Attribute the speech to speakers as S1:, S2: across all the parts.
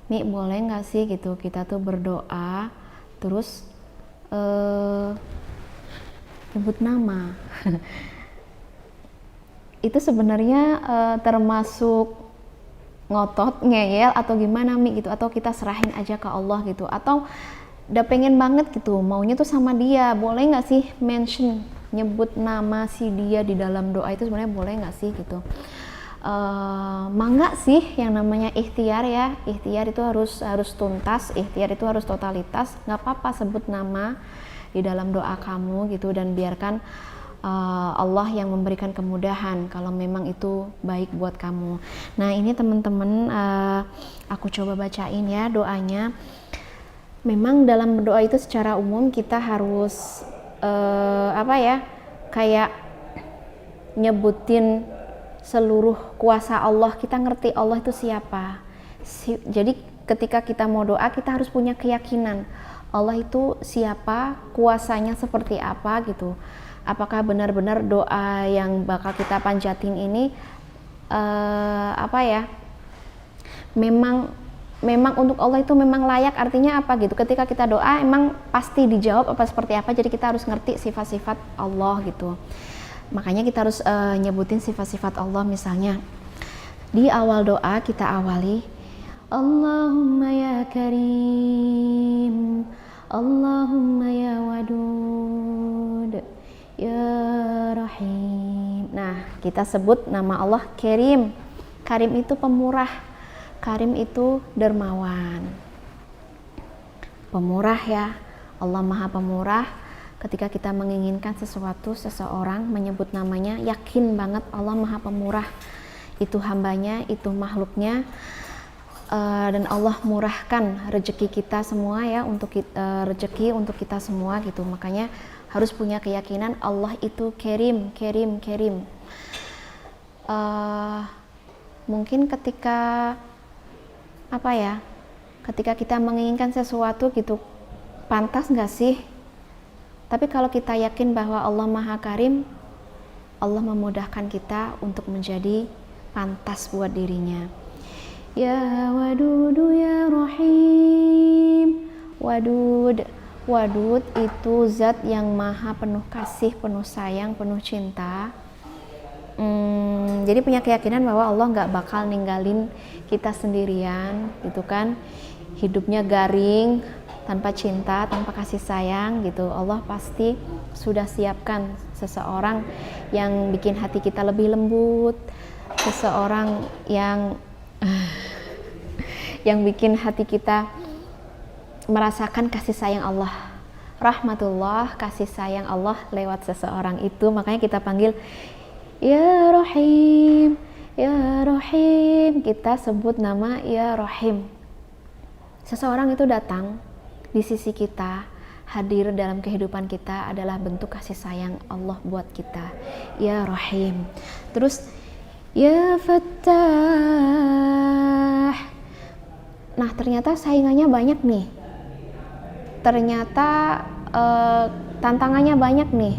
S1: Mi boleh nggak sih gitu kita tuh berdoa terus nyebut nama. Itu sebenarnya termasuk ngotot, ngeyel atau gimana Mi gitu, atau kita serahin aja ke Allah gitu, atau udah pengen banget gitu maunya tuh sama dia, boleh nggak sih mention nyebut nama si dia di dalam doa itu sebenarnya boleh nggak sih gitu. Mangga sih yang namanya ikhtiar ya, ikhtiar itu harus tuntas, ikhtiar itu harus totalitas, nggak apa-apa sebut nama di dalam doa kamu gitu, dan biarkan Allah yang memberikan kemudahan kalau memang itu baik buat kamu. Nah ini teman-teman, aku coba bacain ya doanya. Memang dalam berdoa itu secara umum kita harus kayak nyebutin seluruh kuasa Allah, kita ngerti Allah itu siapa. Jadi ketika kita mau doa kita harus punya keyakinan Allah itu siapa, kuasanya seperti apa gitu. Apakah benar-benar doa yang bakal kita panjatin ini memang untuk Allah itu memang layak, artinya apa gitu. Ketika kita doa emang pasti dijawab apa seperti apa, jadi kita harus ngerti sifat-sifat Allah gitu. Makanya kita harus nyebutin sifat-sifat Allah. Misalnya di awal doa kita awali Allahumma ya Karim, Allahumma ya Wadud, ya Rahim. Nah kita sebut nama Allah Karim. Karim itu pemurah, Karim itu dermawan, pemurah ya. Allah maha pemurah. Ketika kita menginginkan sesuatu, seseorang menyebut namanya, yakin banget Allah maha pemurah. Itu hambanya, itu makhluknya, dan Allah murahkan rezeki kita semua ya, rezeki untuk kita semua gitu. Makanya harus punya keyakinan Allah itu Karim, Karim, Karim. Mungkin ketika ketika kita menginginkan sesuatu gitu, pantas nggak sih? Tapi kalau kita yakin bahwa Allah Maha Karim, Allah memudahkan kita untuk menjadi pantas buat dirinya. Ya Wadudu ya Rahim. Wadud, Wadud itu zat yang maha penuh kasih, penuh sayang, penuh cinta. Jadi punya keyakinan bahwa Allah nggak bakal ninggalin kita sendirian gitu kan. Hidupnya garing, tanpa cinta, tanpa kasih sayang gitu. Allah pasti sudah siapkan seseorang yang bikin hati kita lebih lembut, seseorang yang bikin hati kita merasakan kasih sayang Allah, rahmatullah, kasih sayang Allah lewat seseorang itu. Makanya kita panggil ya Rahim, ya Rahim, kita sebut nama ya Rahim. Seseorang itu datang di sisi kita, hadir dalam kehidupan kita adalah bentuk kasih sayang Allah buat kita, ya Rahim. Terus ya Fattah. Nah ternyata saingannya banyak nih, ternyata tantangannya banyak nih,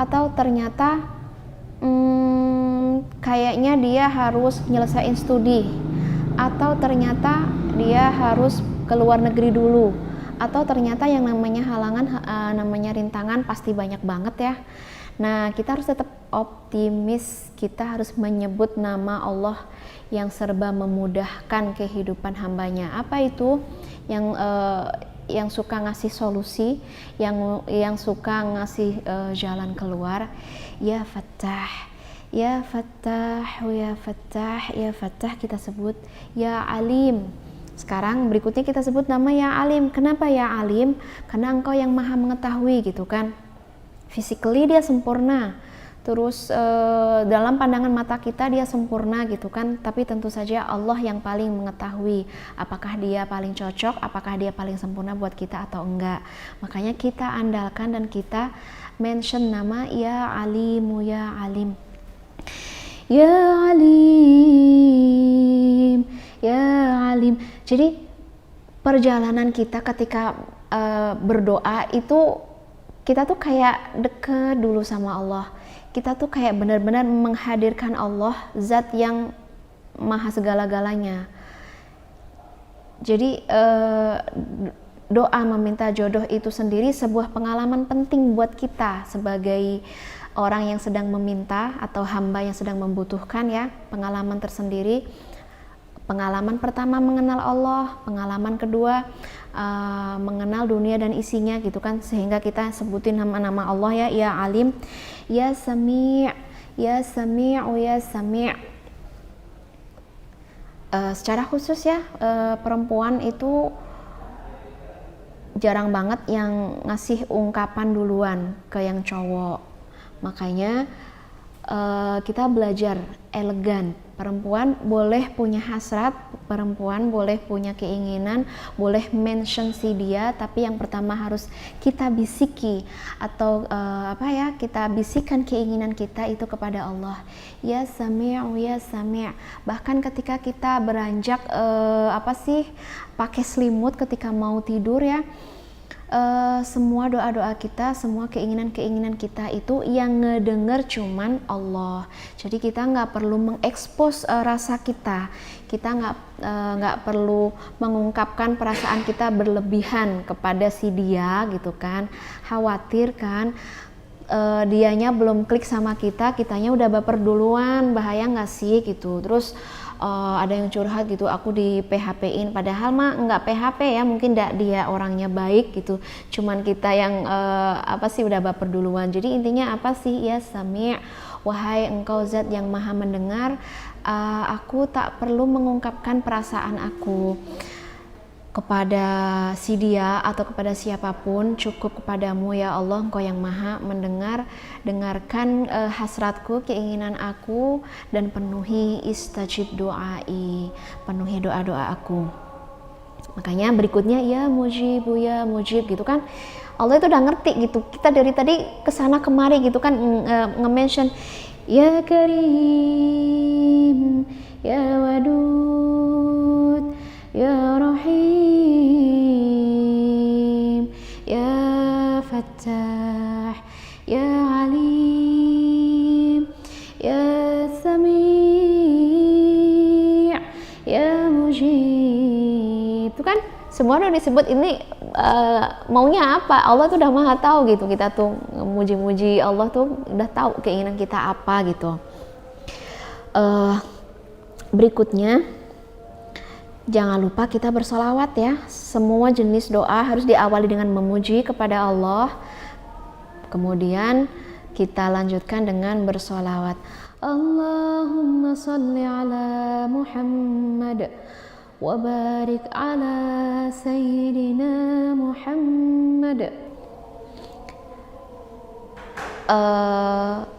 S1: atau ternyata kayaknya dia harus nyelesain studi, atau ternyata dia harus ke luar negeri dulu, atau ternyata yang namanya halangan, namanya rintangan pasti banyak banget ya. Nah kita harus tetap optimis, kita harus menyebut nama Allah yang serba memudahkan kehidupan hambanya. Apa itu? Yang suka ngasih solusi, yang suka ngasih jalan keluar. Ya Fattah, ya Fattah, ya Fattah, ya Fattah kita sebut ya Alim. Sekarang berikutnya kita sebut nama ya Alim. Kenapa ya Alim? Karena Engkau yang maha mengetahui gitu kan. Physically dia sempurna, terus dalam pandangan mata kita dia sempurna gitu kan, tapi tentu saja Allah yang paling mengetahui apakah dia paling cocok, apakah dia paling sempurna buat kita atau enggak. Makanya kita andalkan dan kita mention nama ya Alimu, ya Alim, ya Alim, ya Alim. Jadi perjalanan kita ketika berdoa itu kita tuh kayak deket dulu sama Allah. Kita tuh kayak benar-benar menghadirkan Allah, zat yang maha segala-galanya. Jadi doa meminta jodoh itu sendiri sebuah pengalaman penting buat kita sebagai orang yang sedang meminta atau hamba yang sedang membutuhkan ya, pengalaman tersendiri. Pengalaman pertama mengenal Allah, pengalaman kedua mengenal dunia dan isinya gitu kan, sehingga kita sebutin nama-nama Allah ya Alim, ya Sami', ya Sami'u, ya Sami'. Secara khusus ya, perempuan itu jarang banget yang ngasih ungkapan duluan ke yang cowok. Makanya kita belajar elegan. Perempuan boleh punya hasrat, perempuan boleh punya keinginan, boleh mention si dia, tapi yang pertama harus kita bisiki atau kita bisikan keinginan kita itu kepada Allah. Ya Sami'u, ya Sami'. Bahkan ketika kita beranjak pakai selimut ketika mau tidur ya, semua doa-doa kita, semua keinginan-keinginan kita itu yang ngedenger cuman Allah. Jadi kita nggak perlu mengekspos rasa kita nggak perlu mengungkapkan perasaan kita berlebihan kepada si dia gitu kan. Khawatir kan dianya belum klik sama kita, kitanya udah baper duluan, bahaya nggak sih gitu. Terus ada yang curhat gitu, aku di PHP-in, padahal mah nggak PHP ya, mungkin dia orangnya baik gitu, cuman kita yang udah baper duluan. Jadi intinya apa sih? Ya Sami', wahai engkau zat yang maha mendengar, aku tak perlu mengungkapkan perasaan aku kepada si dia atau kepada siapapun, cukup kepadamu ya Allah, engkau yang maha mendengar. Dengarkan hasratku, keinginan aku, dan penuhi istajib doai, penuhi doa-doa aku. Makanya berikutnya ya mujib gitu kan, Allah itu udah ngerti gitu, kita dari tadi kesana kemari gitu kan nge-mention ya Karim, ya Wadud, ya Rahim, ya Fattah, ya Alim, ya Sami', ya Mujib. Itu kan semua udah disebut, ini maunya apa? Allah tuh udah maha tahu gitu. Kita tuh muji-muji Allah tuh udah tahu keinginan kita apa gitu. Berikutnya, jangan lupa kita bersolawat ya. Semua jenis doa harus diawali dengan memuji kepada Allah. Kemudian kita lanjutkan dengan bersolawat. Allahumma salli ala Muhammad wa barik ala Sayyidina Muhammad.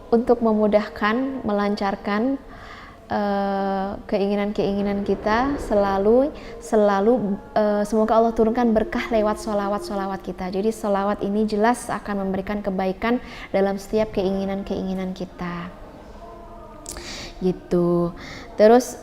S1: Untuk memudahkan, melancarkan keinginan-keinginan kita, selalu semoga Allah turunkan berkah lewat solawat kita. Jadi solawat ini jelas akan memberikan kebaikan dalam setiap keinginan-keinginan kita gitu. Terus